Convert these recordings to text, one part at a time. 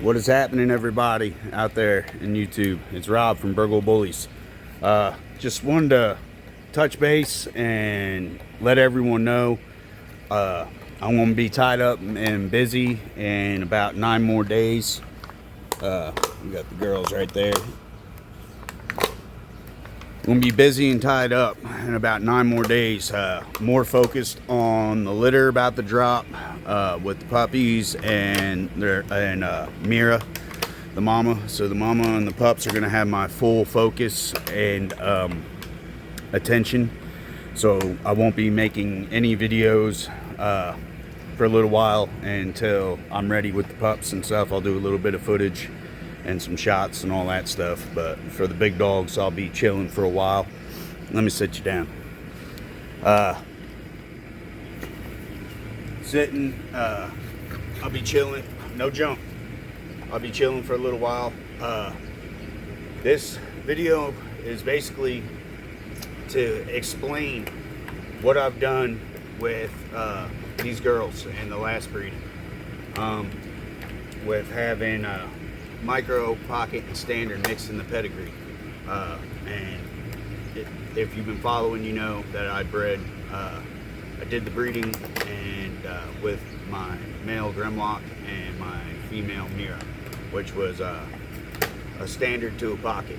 What is happening, everybody out there in YouTube? It's Rob from Bullies. Just wanted to touch base and let everyone know I'm going to be tied up and busy in about 9 more days. We got the girls right there. I'm going to be busy and tied up in about 9 more days. More focused on the litter about the drop with the puppies and Mira, the mama. So the mama and the pups are going to have my full focus and attention. So I won't be making any videos for a little while until I'm ready with the pups and stuff. I'll do a little bit of footage and some shots and all that stuff, but for the big dogs I'll be chilling for a while. Let me sit you down. Sitting, I'll be chilling, no jump. I'll be chilling for a little while. This video is basically to explain what I've done with these girls in the last breed, with having micro, pocket, and standard mixed in the pedigree. And if you've been following, you know that I bred, I did the breeding and with my male Grimlock and my female Mira, which was a standard to a pocket.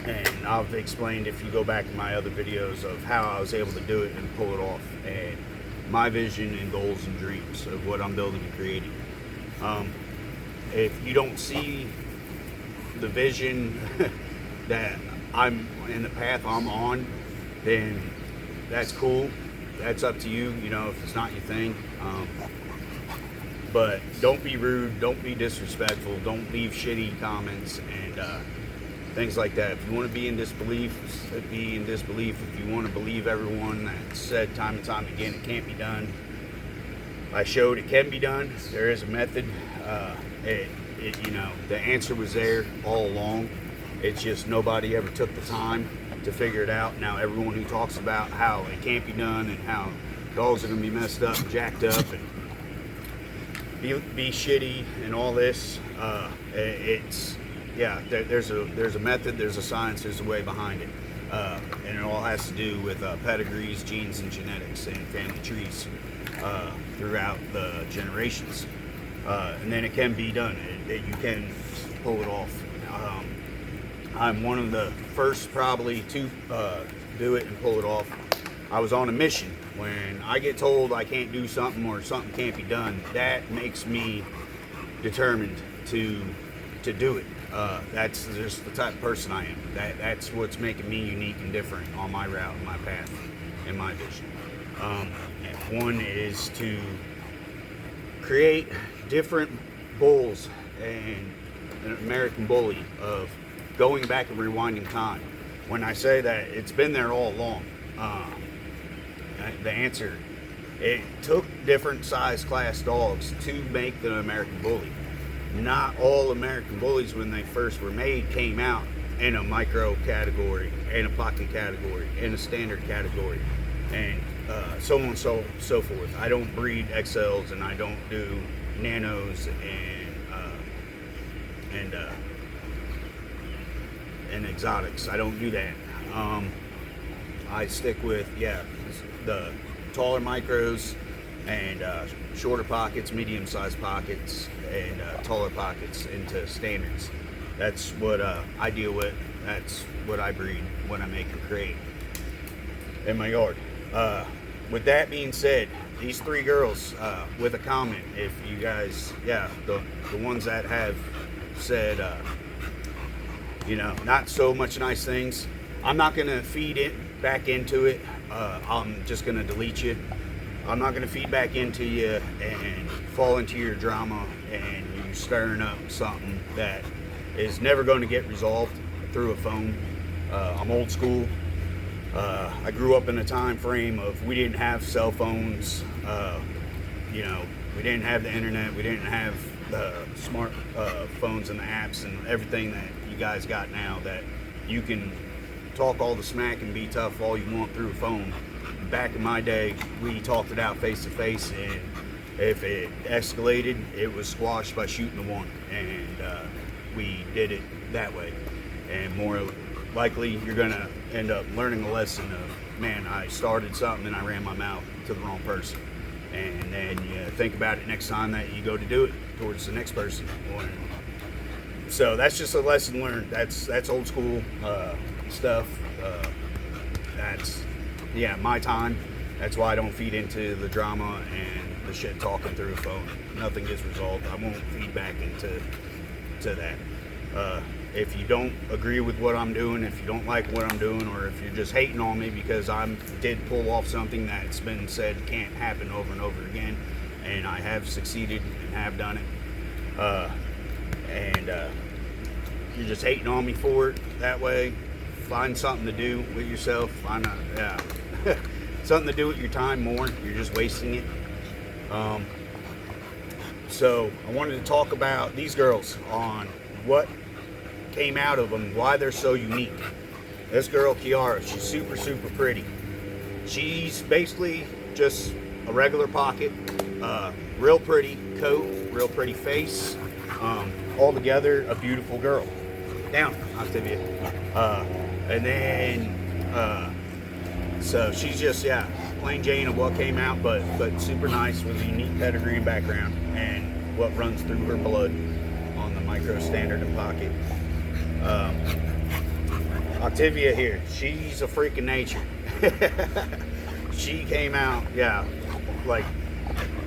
And I've explained, if you go back to my other videos, of how I was able to do it and pull it off, and my vision and goals and dreams of what I'm building and creating. If you don't see the vision that I'm in the path I'm on, then that's cool. That's up to you, you know, if it's not your thing. But don't be rude, don't be disrespectful, don't leave shitty comments and things like that. If you want to be in disbelief, be in disbelief. If you want to believe everyone that said time and time again it can't be done, I showed it can be done. There is a method. You know, the answer was there all along. It's just nobody ever took the time to figure it out. Now everyone who talks about how it can't be done and how dogs are going to be messed up and jacked up and be shitty and all this, it's, yeah, there's a method, there's a science, there's a way behind it. And it all has to do with pedigrees, genes, and genetics and family trees throughout the generations. And then it can be done. You can pull it off. I'm one of the first probably to do it and pull it off. I was on a mission. When I get told I can't do something or something can't be done, that makes me determined to do it. That's just the type of person I am. That's what's making me unique and different on my route, my path, and my vision. And one is to create different bulls and an American bully of going back and rewinding time. When I say that, it's been there all along. The answer, it took different size class dogs to make the American bully. Not all American bullies, when they first were made, came out in a micro category, in a pocket category, in a standard category, and so on and so forth. I don't breed XLs and I don't do nanos and exotics. I don't do that. I stick with, yeah, the taller micros and shorter pockets, medium-sized pockets, and taller pockets into standards. That's what I deal with. That's what I breed, what I make and create in my yard. With that being said, these 3 girls, with a comment, if you guys, yeah, the ones that have said, you know, not so much nice things, I'm not going to feed it back into it. I'm just going to delete you. I'm not going to feed back into you and fall into your drama and you stirring up something that is never going to get resolved through a phone. I'm old school. I grew up in a time frame of we didn't have cell phones. You know, we didn't have the internet. We didn't have the smart phones and the apps and everything that you guys got now, that you can talk all the smack and be tough all you want through a phone. Back in my day, we talked it out face to face, and If it escalated, it was squashed by shooting the one, and we did it that way. And more likely, you're gonna end up learning a lesson of, man, I started something and I ran my mouth to the wrong person. And then you think about it next time that you go to do it towards the next person. So that's just a lesson learned. That's old school stuff. That's, yeah, my time. That's why I don't feed into the drama and the shit talking through a phone. Nothing gets resolved. I won't feed back into that. If you don't agree with what I'm doing, if you don't like what I'm doing, or if you're just hating on me because I did pull off something that's been said can't happen over and over again, and I have succeeded and have done it, and you're just hating on me for it that way, find something to do with yourself. Find something to do with your time more. You're just wasting it. So I wanted to talk about these girls on what came out of them, why they're so unique. This girl, Kiara, she's super, super pretty. She's basically just a regular pocket, real pretty coat, real pretty face, altogether a beautiful girl. Down, Octavia. And then, so she's just, yeah, plain Jane of what came out, but super nice with a unique pedigree and background and what runs through her blood on the micro, standard, and pocket. Octavia here, she's a freak of nature. She came out, yeah, like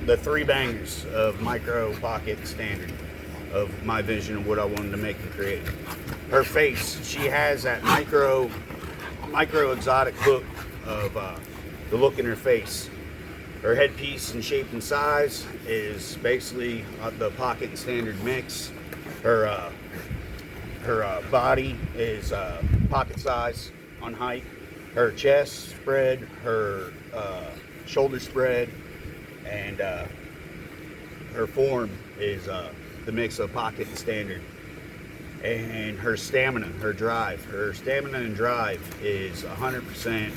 the three bangers of micro, pocket, standard of my vision of what I wanted to make and create. Her face, she has that micro exotic look of the look in her face. Her headpiece and shape and size is basically the pocket and standard mix. Her body is pocket size on height. Her chest spread, her shoulder spread, and her form is the mix of pocket and standard. And her stamina, her drive. Her stamina and drive is 100%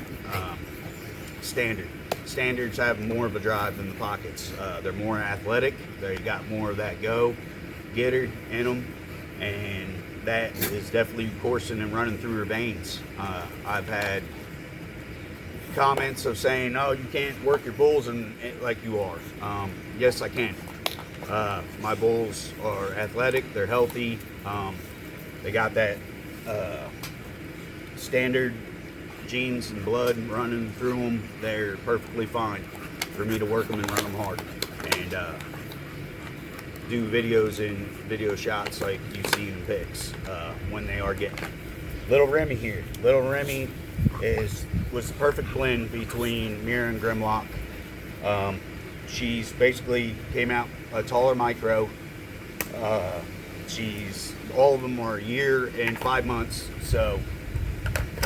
standard. Standards have more of a drive than the pockets. They're more athletic. They got more of that getter in them. And that is definitely coursing and running through her veins. I've had comments of saying, "No, you can't work your bulls like you are." Yes, I can. My bulls are athletic. They're healthy. They got that standard genes and blood running through them. They're perfectly fine for me to work them and run them hard. And do videos and video shots like you see in pics when they are getting. Little Remy here. Little Remy was the perfect blend between Mira and Grimlock. She's basically came out a taller micro. All of them are a year and 5 months. So,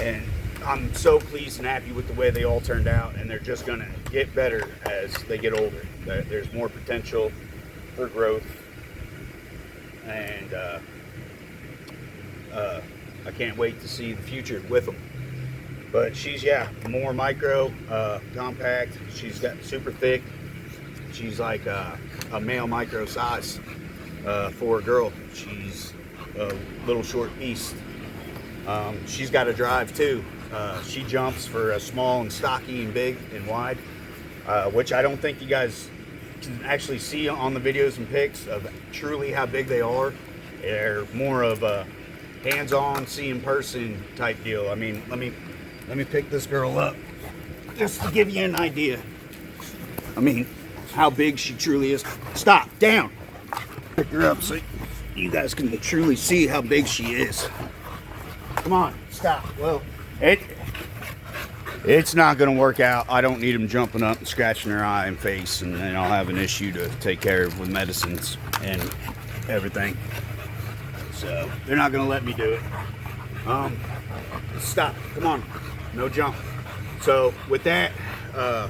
and I'm so pleased and happy with the way they all turned out, and they're just gonna get better as they get older. There's more potential for growth, and I can't wait to see the future with them. But she's, yeah, more micro, compact. She's got super thick. She's like a male micro size for a girl. She's a little short beast. She's got a drive too. She jumps for a small and stocky and big and wide, which I don't think you guys can actually see on the videos and pics of truly how big they are. They're more of a hands-on, see in person type deal. I mean, let me pick this girl up just to give you an idea. I mean, how big she truly is. Stop, down. Pick her up so you guys can truly see how big she is. Come on, stop. Well, it's not going to work out. I don't need them jumping up and scratching their eye and face, and then I'll have an issue to take care of with medicines and everything. So they're not going to let me do it. Stop. Come on. No jump. So with that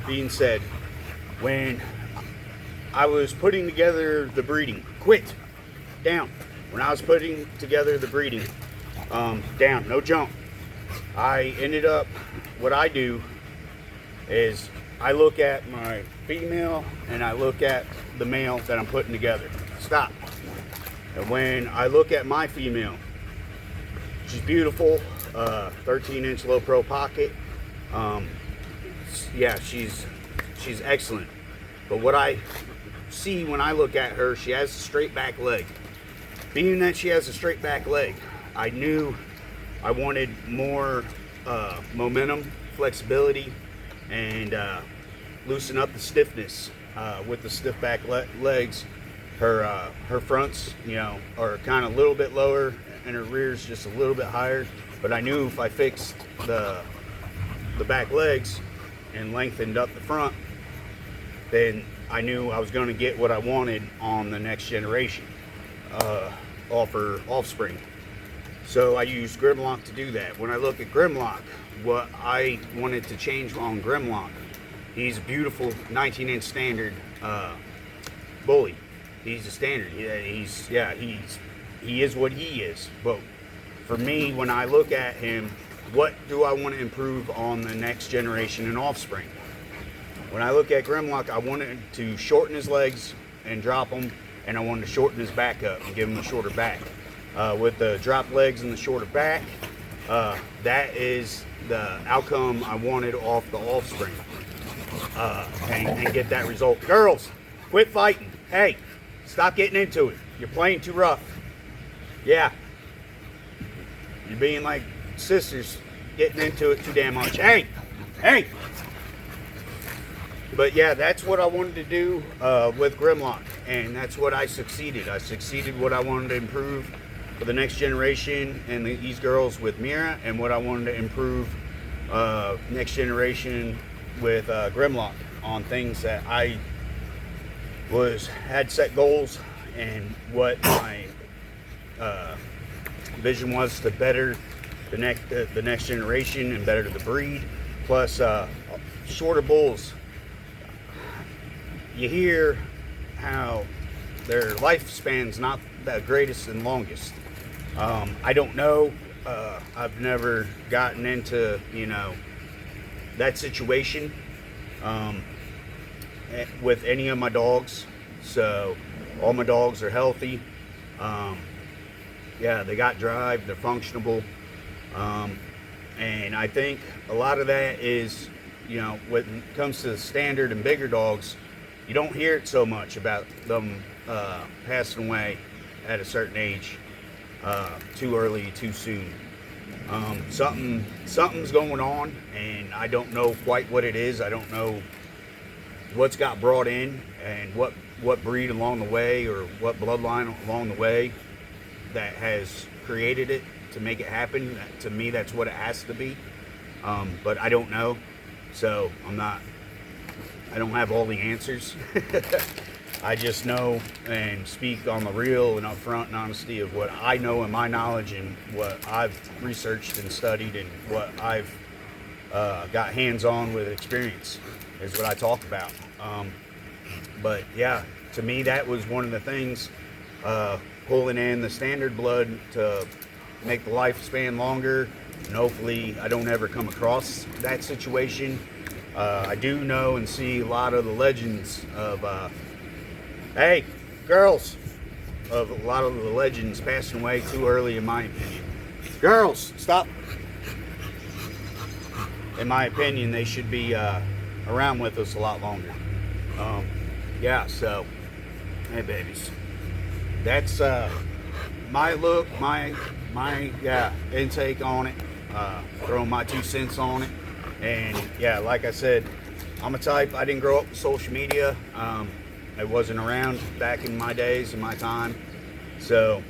being said, when I was putting together the breeding, quit, down. When I was putting together the breeding, down, no jump. I ended up, what I do is I look at my female and I look at the male that I'm putting together. Stop. And when I look at my female, she's beautiful, 13-inch low pro pocket. Yeah, she's excellent. But what I see when I look at her, she has a straight back leg. Being that she has a straight back leg, I knew I wanted more momentum, flexibility, and loosen up the stiffness with the stiff back legs. Her fronts, you know, are kind of a little bit lower, and her rear's just a little bit higher. But I knew if I fixed the back legs and lengthened up the front, then I knew I was going to get what I wanted on the next generation off her offspring. So I used Grimlock to do that. When I look at Grimlock, what I wanted to change on Grimlock, he's a beautiful 19-inch standard bully. He's a standard. He is what he is. But for me, when I look at him, what do I want to improve on the next generation and offspring? When I look at Grimlock, I wanted to shorten his legs and drop them, and I wanted to shorten his back up and give him a shorter back. With the drop legs and the shorter back, that is the outcome I wanted off the offspring, and get that result. Girls, quit fighting. Hey, stop getting into it. You're playing too rough. Yeah. You're being like sisters, getting into it too damn much. Hey! But yeah, that's what I wanted to do with Grimlock, and that's what I succeeded. I succeeded what I wanted to improve for the next generation and these girls with Mira, and what I wanted to improve next generation with Grimlock on things that I had set goals, and what my vision was to better the next generation and better the breed, plus shorter bulls. You hear how their lifespan's not the greatest and longest. I don't know. I've never gotten into, you know, that situation with any of my dogs. So all my dogs are healthy. Yeah, they got drive. They're functionable. And I think a lot of that is, you know, when it comes to standard and bigger dogs, you don't hear it so much about them passing away at a certain age, too early, too soon. Something's going on, and I don't know quite what it is. I don't know what's got brought in and what breed along the way, or what bloodline along the way that has created it to make it happen. To me, that's what it has to be. But I don't know, so I don't have all the answers. I just know and speak on the real and upfront and honesty of what I know and my knowledge, and what I've researched and studied, and what I've got hands-on with experience is what I talk about. But yeah, to me, that was one of the things, pulling in the standard blood to make the lifespan longer, and hopefully I don't ever come across that situation. I do know and see a lot of the legends of, hey, girls, of a lot of the legends passing away too early, in my opinion. Girls, stop. In my opinion, they should be around with us a lot longer. Yeah, so, hey, babies. That's my look, my intake on it, throwing my 2 cents on it. And yeah, like I said, I'm a type, I didn't grow up with social media. It wasn't around back in my days and my time. So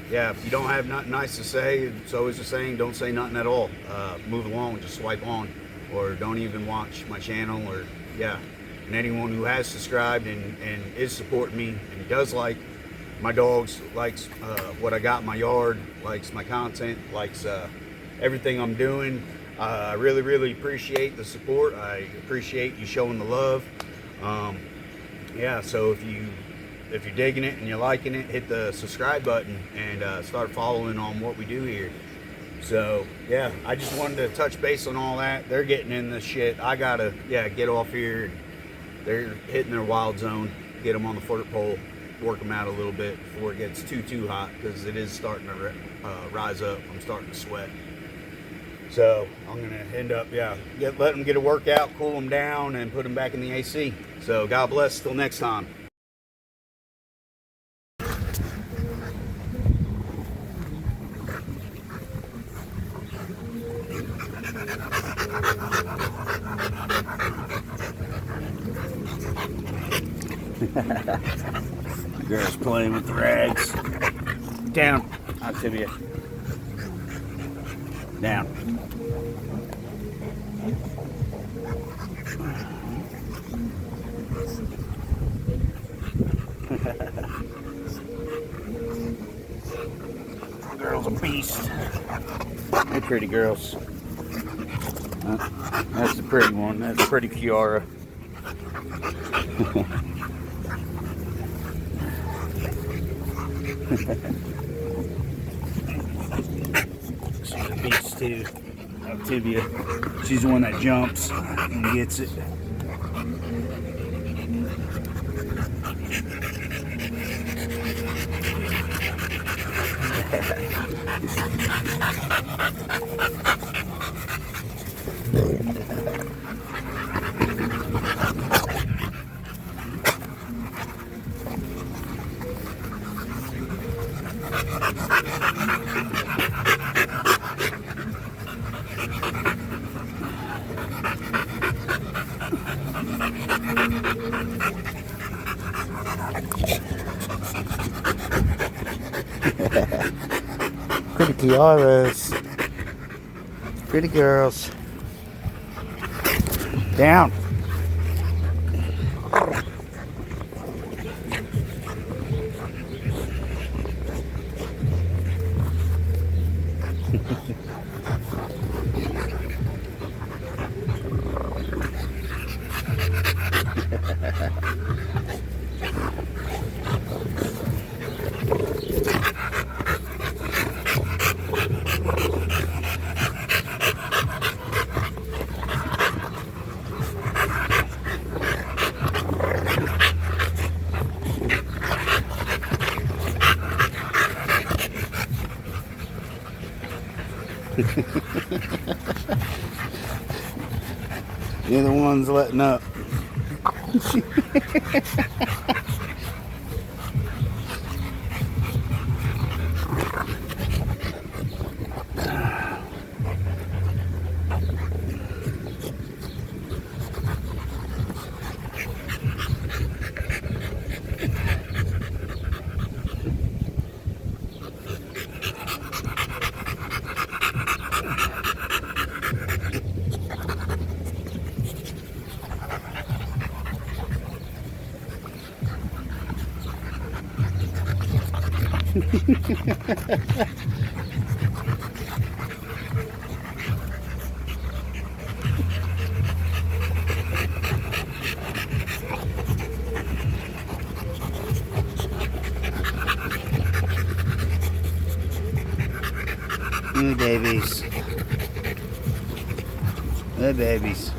yeah, if you don't have nothing nice to say, it's always the saying, don't say nothing at all. Move along, just swipe on, or don't even watch my channel. Or yeah, and anyone who has subscribed and is supporting me and does like my dogs, likes what I got in my yard, likes my content, likes everything I'm doing, I really appreciate the support. I appreciate you showing the love. Yeah, so if you're digging it and you're liking it, hit the subscribe button and start following on what we do here. So yeah, I just wanted to touch base on all that. They're getting in the shit. I gotta get off here. They're hitting their wild zone. Get them on the flirt pole, work them out a little bit before it gets too hot, because it is starting to rise up. I'm starting to sweat. So I'm gonna end up let them get a workout, cool them down, and put them back in the AC. So God bless. Till next time. The girl's playing with the rags. Down. I'll tip you. Down. The girl's a beast. Hey, pretty girls. That's the pretty one. That's pretty Kiara. She's a beast too. Tibia. She's the one that jumps and gets it. Pretty Kiaras. Pretty girls. Down. You're the ones letting up. Hey babies. Hey babies.